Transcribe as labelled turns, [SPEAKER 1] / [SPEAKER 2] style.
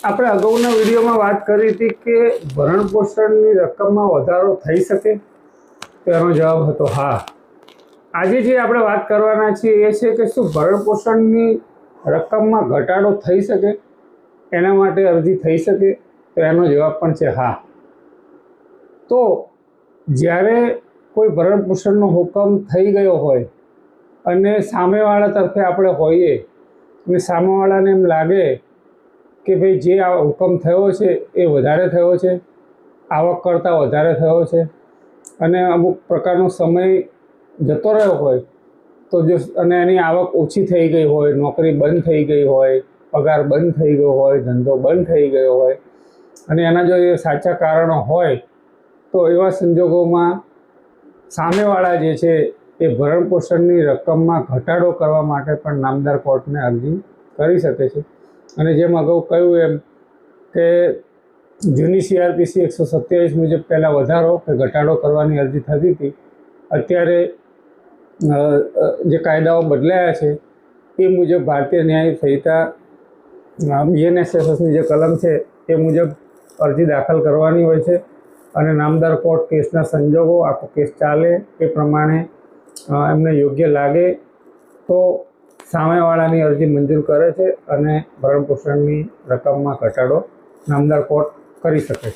[SPEAKER 1] આપણે અગાઉના વિડીયોમાં વાત કરી હતી કે ભરણપોષણની રકમમાં વધારો થઈ શકે, તો એનો જવાબ હતો હા. આજે જે આપણે વાત કરવાના છીએ એ છે કે શું ભરણપોષણની રકમમાં ઘટાડો થઈ શકે, એના માટે અરજી થઈ શકે, તો એનો જવાબ પણ છે હા. તો જ્યારે કોઈ ભરણપોષણનો હુકમ થઈ ગયો હોય અને સામેવાળા તરફે આપણે હોઈએ અને સામેવાળાને એમ લાગે કે ભાઈ જે આ હુકમ થયો છે એ વધારે થયો છે, આવક કરતાં વધારે થયો છે અને અમુક પ્રકારનો સમય જતો રહ્યો હોય, તો જો અને એની આવક ઓછી થઈ ગઈ હોય, નોકરી બંધ થઈ ગઈ હોય, પગાર બંધ થઈ ગયો હોય, ધંધો બંધ થઈ ગયો હોય અને એના જો એ સાચા કારણો હોય, તો એવા સંજોગોમાં સામેવાળા જે છે એ ભરણપોષણની રકમમાં ઘટાડો કરવા માટે પણ નામદાર કોર્ટને અરજી કરી શકે છે. અને જેમ અગાઉ કહ્યું એમ કે જૂની CRPC 127 મુજબ પહેલાં વધારો કે ઘટાડો કરવાની અરજી થતી હતી, અત્યારે જે કાયદાઓ બદલાયા છે એ મુજબ ભારતીય ન્યાય સંહિતા BNSSની જે કલમ છે એ મુજબ અરજી દાખલ કરવાની હોય છે અને નામદાર કોર્ટ કેસના સંજોગો, આખો કેસ ચાલે એ પ્રમાણે એમને યોગ્ય લાગે તો સામેવાળાની અરજી મંજૂર કરે છે અને ભરણપોષણની રકમમાં ઘટાડો નામદાર કોર્ટ કરી શકે છે.